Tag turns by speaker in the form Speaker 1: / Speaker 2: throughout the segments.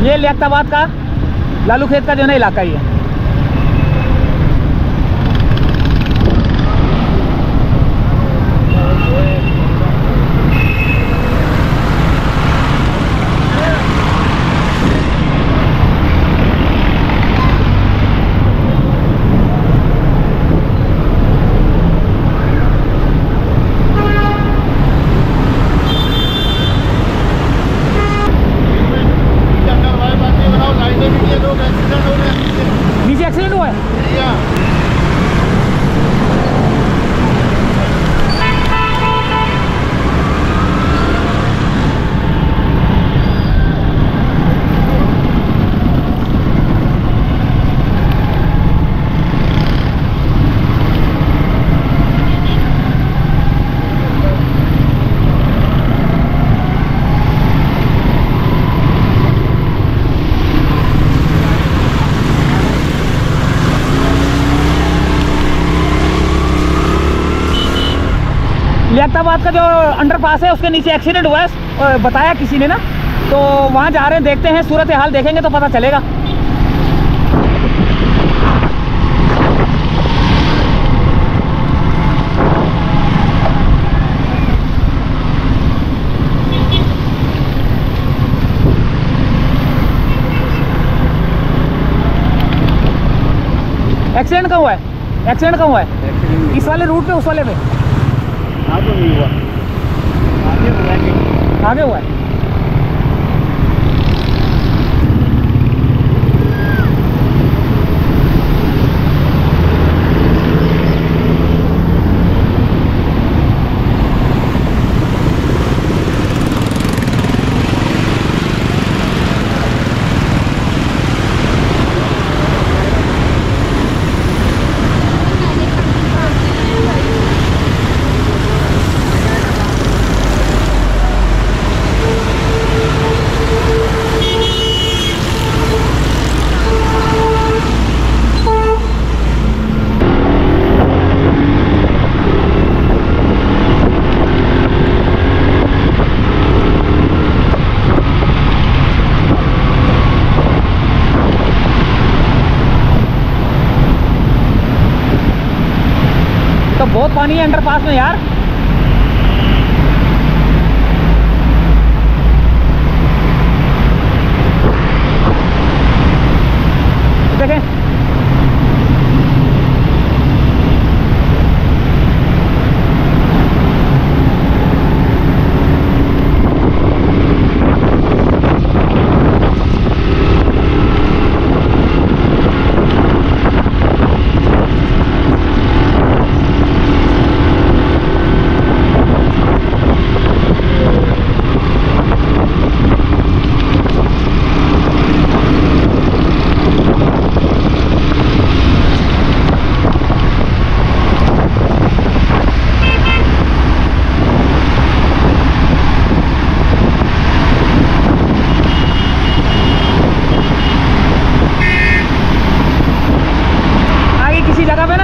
Speaker 1: ये लियाकताबाद का लालू खेत का जो है ना इलाका ही है। नीचे एक्सीडेंट हुआ है। लियाकताबाद का जो अंडरपास है उसके नीचे एक्सीडेंट हुआ है, बताया किसी ने ना, तो वहाँ जा रहे हैं, देखते हैं, सूरत हाल देखेंगे तो पता चलेगा। एक्सीडेंट कहाँ हुआ है? एक्सीडेंट कहाँ हुआ है? इस वाले रूट पे, उस वाले पे?
Speaker 2: आगे नहीं हुआ,
Speaker 1: आगे हुआ है। तो बहुत पानी है अंडरपास में यार। देखें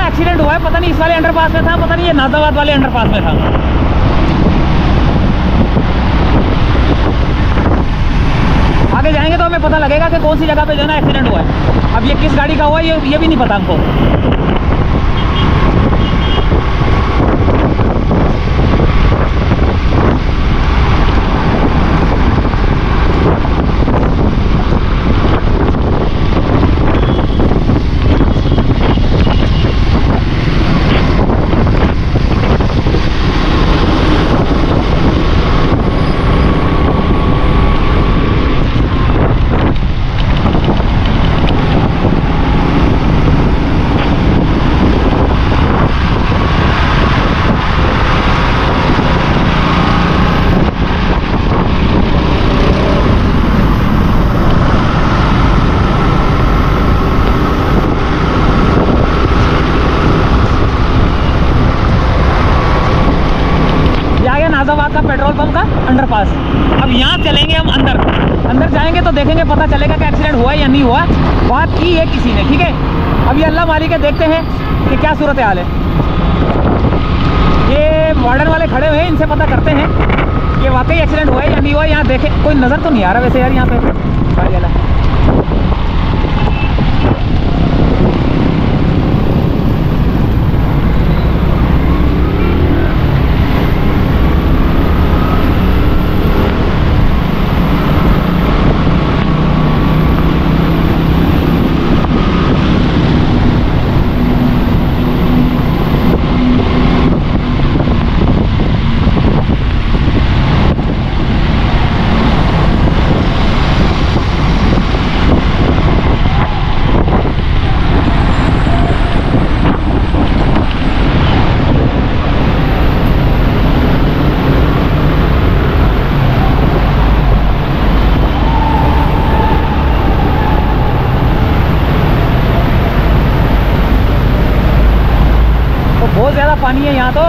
Speaker 1: एक्सीडेंट हुआ है, पता नहीं इस वाले अंडरपास में था, पता नहीं ये नाजाबाद वाले अंडरपास में था। आगे जाएंगे तो हमें पता लगेगा कि कौन सी जगह पे जो है ना एक्सीडेंट हुआ है। अब ये किस गाड़ी का हुआ है ये भी नहीं पता हमको। नाजाबाद का पेट्रोल पंप का अंडरपास। अब यहाँ चलेंगे हम अंदर जाएंगे तो देखेंगे, पता चलेगा कि एक्सीडेंट हुआ या नहीं हुआ। बात की है किसी ने, ठीक है। अब ये अल्लाह मालिक है, देखते हैं कि क्या सूरत हाल है। ये वार्डन वाले खड़े हुए हैं, इनसे पता करते हैं कि वाकई एक्सीडेंट हुआ है या नहीं हुआ। यहाँ देखें, कोई नज़र तो नहीं आ रहा वैसे यार यहाँ पे। गाड़ी वाला। बहुत ज़्यादा पानी है यहाँ तो।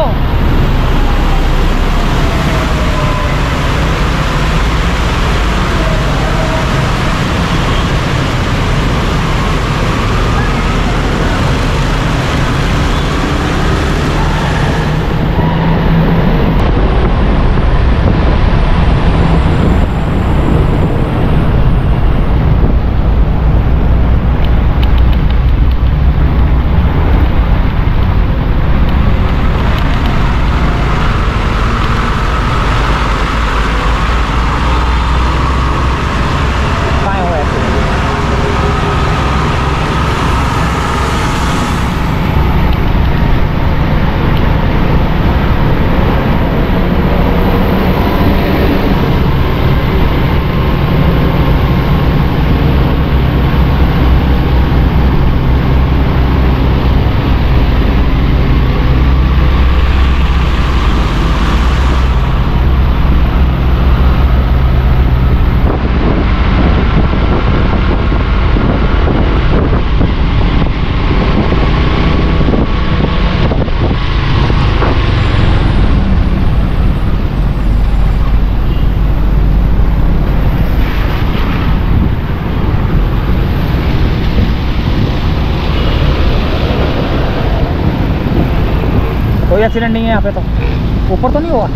Speaker 1: कोई एक्सीडेंट नहीं है यहाँ पे, तो ऊपर तो नहीं हुआ।